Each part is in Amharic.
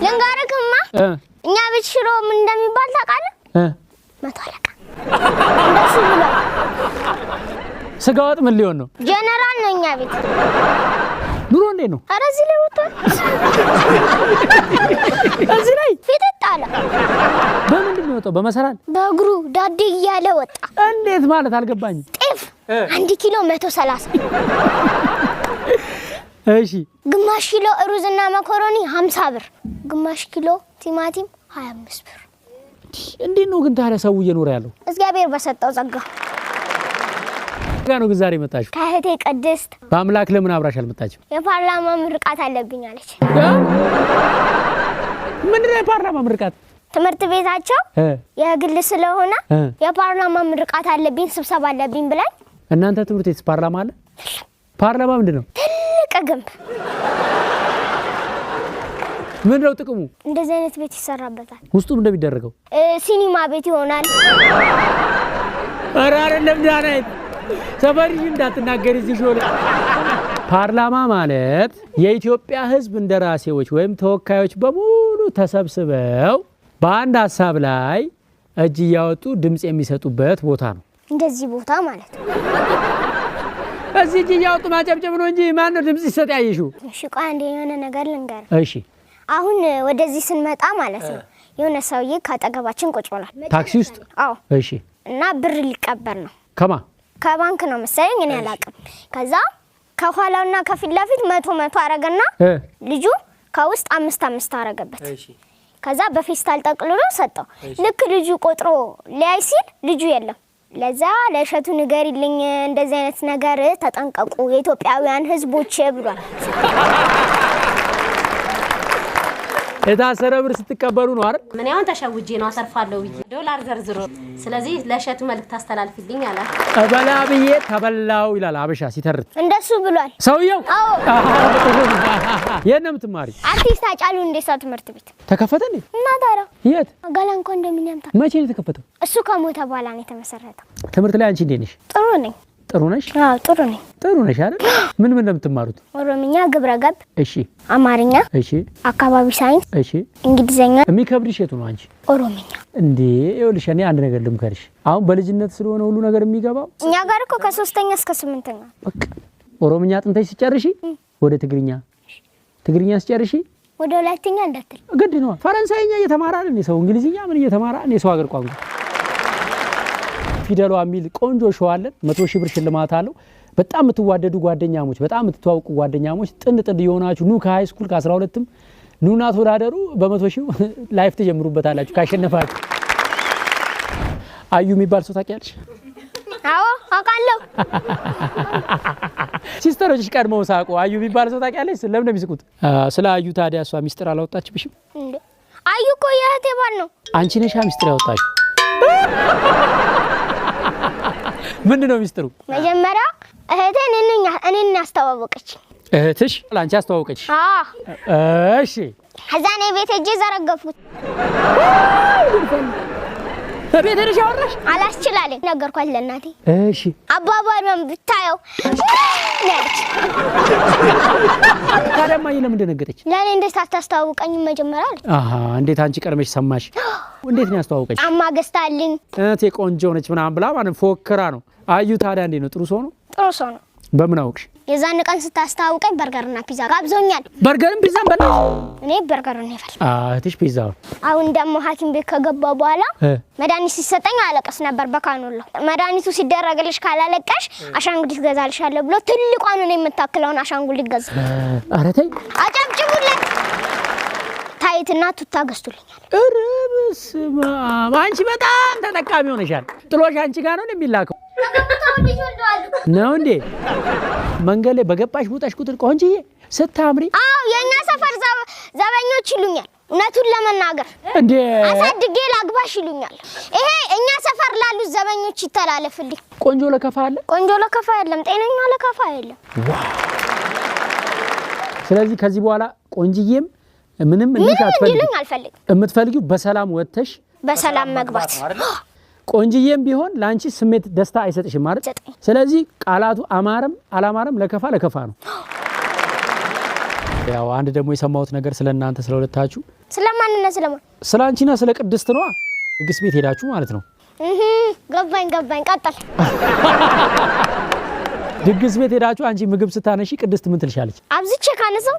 ልንገርክማ እኛ ቤት ሽሮ ምን እንደሚባል ታውቃለህ? መቶ አለቃ እንደሱ ብሎ ስጋ ወጥ ምን ሊሆን ነው? ጀነራል ነው እኛ ቤት። ኑሮ እንዴት ነው? ኧረ እዚህ ላይ ወጣ እዚህ ላይ ፊት አለ። በምንድን ነው የወጣው? በመሰላል በእግሩ ዳዴ እያለ ወጣ። እንዴት ማለት አልገባኝም። ጤፍ 1 ኪሎ 130 እሺ ግማሽ ኪሎ ሩዝና መኮሮኒ 50 ብር፣ ግማሽ ኪሎ ቲማቲም 25 ብር። እንዴት ነው ግን ታዲያ ሰው እየኖረ ያለው? እግዚአብሔር በሰጠው ጸጋ ነው። ግን ዛሬ መጣችሁ? ከእህቴ ቅድስት በአምላክ ለምን አብራሽ አልመጣችም? የፓርላማ ምርቃት አለብኝ አለች። ምንድነው የፓርላማ ምርቃት? ትምህርት ቤታቸው የግል ስለሆነ የፓርላማ ምርቃት አለብኝ ስብሰባ አለብኝ ብላኝ። እናንተ ትምህርት ቤት ፓርላማ አለ? ፓርላማ ምንድነው? ትልቅ ግንብ። ምንድነው ጥቅሙ? እንደዚህ አይነት ቤት ይሰራበታል። ውስጡ ምን እንደሚደረገው? ሲኒማ ቤት ይሆናል። ኧረ አይደለም ዳናይት ሰፈርሽ እንዳትናገሪ እዚህ ሾለ። ፓርላማ ማለት የኢትዮጵያ ሕዝብ እንደራሴዎች ወይም ተወካዮች በሙሉ ተሰብስበው በአንድ ሐሳብ ላይ እጅ ያወጡ ድምጽ የሚሰጡበት ቦታ ነው። እንደዚህ ቦታ ማለት ነው። እዚህ እጅ ያወጡ ማጨብጨብ ነው እንጂ ማን ነው ድምጽ ይሰጥ ያይሹ? እሺ ቆይ አንዴ የሆነ ነገር ልንገር። እሺ አሁን ወደዚህ ስንመጣ ማለት ነው የሆነ ሰውዬ ካጠገባችን ቁጭ ብሏል። ታክሲ ውስጥ? አዎ። እሺ እና ብር ሊቀበል ነው። ከማ? ከባንክ ነው መሰለኝ እኔ አላውቅም። ከዛ ከኋላውና ከፊት ለፊት 100 አረገና ልጁ ከውስጥ 5 አረገበት። ከዛ በፌስታል ጠቅልሎ ሰጠው። ልክ ልጁ ቆጥሮ ሊያይ ሲል ልጁ የለም። ለዛ ለእሸቱ ንገሪልኝ እንደዚህ አይነት ነገር ተጠንቀቁ የኢትዮጵያውያን ሕዝቦች ብሏል። የታሰረ ብር ስትቀበሉ ነው አይደል? ምን ያውን ተሸውጄ ነው አሰርፋለሁ ብዬ ዶላር ዘርዝሮ ስለዚህ ለእሸቱ መልእክት አስተላልፊልኝ አለ። አበላ ብዬ ተበላው ይላል አበሻ ሲተርት። እንደሱ ብሏል ሰውየው። አዎ። የት ነው የምትማሪ? አርቲስት ሃጫሉ ሁንዴሳ ትምህርት ቤት ተከፈተ እንዴ? እና ታዲያ የት? ጋላን ኮንዶሚኒየም። መቼ ነው የተከፈተው? እሱ ከሞተ በኋላ ነው የተመሰረተው። ትምህርት ላይ አንቺ እንዴት ነሽ? ጥሩ ነኝ። ጥሩ ነሽ? አዎ ጥሩ ነኝ። ጥሩ ነሽ አይደል? ምን እንደምትማሩት? ኦሮምኛ፣ ግብረ ገብ፣ እሺ፣ አማርኛ፣ እሺ፣ አካባቢ ሳይንስ፣ እሺ፣ እንግሊዘኛ። የሚከብድሽ የቱ ነው አንቺ? ኦሮምኛ። እንዴ ይኸውልሽ እኔ አንድ ነገር ልምከርሽ። አሁን በልጅነት ስለሆነ ሁሉ ነገር የሚገባው እኛ ጋር እኮ ከ3ኛ እስከ 8ኛ በቃ ኦሮምኛ ጥንተሽ ሲጨርሺ ወደ ትግርኛ፣ ትግርኛ ሲጨርሺ ወደ ሁለተኛ እንዳትል ግድ ነው። ፈረንሳይኛ እየተማረ አይደል ሰው? እንግሊዝኛ ምን እየተማረ ነው? የሰው ሀገር ቋንቋ ፊደሏ የሚል ቆንጆ ሾው አለን። 100 ሺህ ብር ሽልማት አለው። በጣም የምትዋደዱ ጓደኛሞች፣ በጣም የምትተዋወቁ ጓደኛሞች ጥንድ የሆናችሁ ኑ ከሃይ ስኩል ከ12ም ኑና ተወዳደሩ። በ100 ሺህ ላይፍ ተጀምሩበታላችሁ ካሸነፋችሁ። አዩ የሚባል ሰው ታውቂያለሽ? አዎ አውቃለሁ። ሲስተሮችሽ ቀድመው ሳቁ። አዩ የሚባል ሰው ታውቂያለሽ? ለምን ነው የሚስቁት? ስለ አዩ ታዲያ እሷ ሚስጥር አላወጣችብሽም እንዴ? አዩ እኮ የእህቴ ባል ነው። አንቺ ነሽ ሚስጥር ያወጣሽው። ምንድነው ሚስጥሩ? መጀመሪያ እህቴ እኔን ያስተዋወቀች። እህትሽ ላንቺ አስተዋወቀች? አዎ። እሺ። ከዛ እኔ ቤት ሄጄ ዘረገፉት። ቤት ሄደሽ አወራሽ? አላስችላለኝ። ነገርኳት ለእናቴ። እሺ። አባባሏን ብታየው ነች። ታዲያ እማዬ ለምን ደነገጠች? ለእኔ እንዴት አታስተዋውቀኝም መጀመሪያ አለች። እንዴት አንቺ ቀድመሽ ሰማሽ? እንዴት ነው ያስተዋወቀች? ጫማ ገዝታልኝ እህቴ ቆንጆ ነች ምናምን ብላ ማለት ፎክራ ነው። አዩ ታዲያ እንዴት ነው? ጥሩ ሰው ነው? ጥሩ ሰው ነው። በምን አውቅሽ? የዛን ቀን ስታስተዋውቀኝ በርገርና ፒዛ ጋብዞኛል። በርገርም ፒዛም በላሽ? እኔ በርገሩን ይፈል። እህትሽ ፒዛው። አሁን ደግሞ ሐኪም ቤት ከገባ በኋላ መድኃኒት ሲሰጠኝ አለቀስ ነበር በካኑላ። መድኃኒቱ ሲደረግልሽ ካላለቀሽ አሻንጉሊት ገዛልሻለሁ ብሎ ትልቋን ነው የምታክለውን አሻንጉሊት ገዛ። ኧረ ተይ አጨብጭቡለት። ታይትና ቱታ ገዝቶልኛል። በስመ አብ! አንቺ በጣም ተጠቃሚ ሆነሻል። ጥሎሽ አንቺ ጋር ነው የሚላከው ነው እንዴ? መንገድ ላይ በገባሽ ቡጣሽ ቁጥር ቆንጆዬ ስታምሪ። አዎ የኛ ሰፈር ዘበኞች ይሉኛል። እውነቱን ለመናገር እንዴ አሳድጌ ላግባሽ ይሉኛል። ይሄ እኛ ሰፈር ላሉ ዘበኞች ይተላለፍልኝ። ቆንጆ ለከፋ አለ? ቆንጆ ለከፋ የለም፣ ጤነኛ ለከፋ የለም። ስለዚህ ከዚህ በኋላ ቆንጅዬም ምንም እንድትፈልጊ አልፈልግም። የምትፈልጊው በሰላም ወጥተሽ በሰላም መግባት። ቆንጅዬም ቢሆን ላንቺ ስሜት ደስታ አይሰጥሽም ማለት። ስለዚህ ቃላቱ አማረም አላማረም ለከፋ ለከፋ ነው። ያው አንድ ደግሞ የሰማሁት ነገር ስለናንተ ስለሁለታችሁ ስለ አንቺና ስለ ቅድስት ነው። ድግስ ቤት ሄዳችሁ ማለት ነው። ገባኝ ቀጥል። ድግስ ቤት ሄዳችሁ አንቺ ምግብ ስታነሺ ቅድስት ምን ትልሻለች? አብዝቼ ካነሰው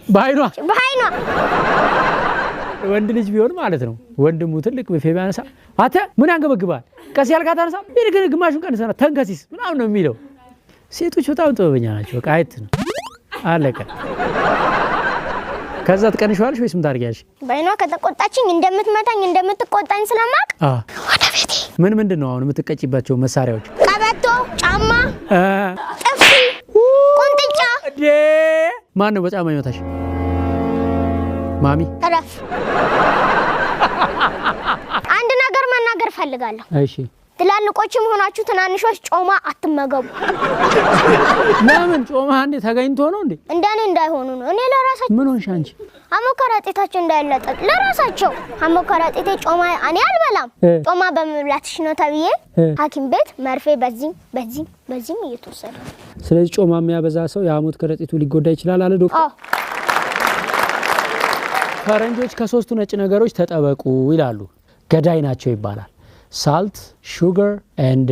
በአይኗ ወንድ ልጅ ቢሆን ማለት ነው ወንድሙ ትልቅ በፌ ቢያነሳ አተ ምን ያንገበግባል ቀስ ያልካ ታነሳ ይልከ ግማሹን ቀንሰና ተንከሲስ ምናምን ነው የሚለው። ሴቶች በጣም ጥበበኛ ናቸው። በቃ አይት ነው አለቀ። ከዛ ትቀንሽዋለሽ ወይስ ምን ታርጊያለሽ? በአይኗ ከተቆጣችኝ እንደምትመታኝ እንደምትቆጣኝ ስለማቅ ወደ ቤቴ ምንድን ነው አሁን የምትቀጪባቸው መሳሪያዎች? ቀበቶ፣ ጫማ፣ ጥፊ፣ ቁንጥጫ። ማን ነው በጫማ ይመታሽ? ማሚ እረፍ። አንድ ነገር መናገር ፈልጋለሁ። እሺ ትላልቆችም ሆናችሁ ትናንሾች ጮማ አትመገቡ። ለምን? ጮማ እንዴ ተገኝቶ ነው እንዴ? እንደኔ እንዳይሆኑ ነው። እኔ ለራሳቸው ምን ሆንሽ አንቺ? አሞከራጤታቸው እንዳይለጠጥ ለራሳቸው አሞከራጤቴ ጮማ እኔ አልበላም። ጮማ በመብላትሽ ነው ተብዬ ሐኪም ቤት መርፌ በዚህም እየተወሰደ። ስለዚህ ጮማ የሚያበዛ ሰው የሐሞት ከረጢቱ ሊጎዳ ይችላል አለ ዶክተር። ፈረንጆች ከሶስቱ ነጭ ነገሮች ተጠበቁ ይላሉ። ገዳይ ናቸው ይባላል። ሳልት፣ ሹገር ኤንድ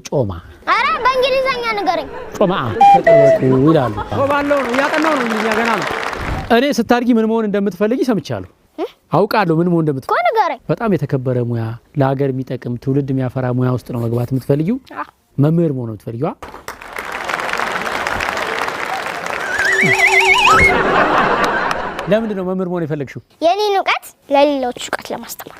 ጮማ። አረ በእንግሊዘኛ ንገረኝ። ጮማ ተጠበቁ ይላሉ። ባለው ነው ያጠናው ነው እንግሊዝኛ ገና ነው። እኔ ስታድጊ ምን መሆን እንደምትፈልጊ ሰምቻለሁ። አውቃለሁ ምን መሆን እንደምትፈልጊ። ንገረኝ። በጣም የተከበረ ሙያ፣ ለሀገር የሚጠቅም ትውልድ የሚያፈራ ሙያ ውስጥ ነው መግባት የምትፈልጊው? መምህር መሆን ነው የምትፈልጊው? ለምንድን ነው መምህር መሆን የፈለግሽው? የኔን እውቀት ለሌሎች እውቀት ለማስተማር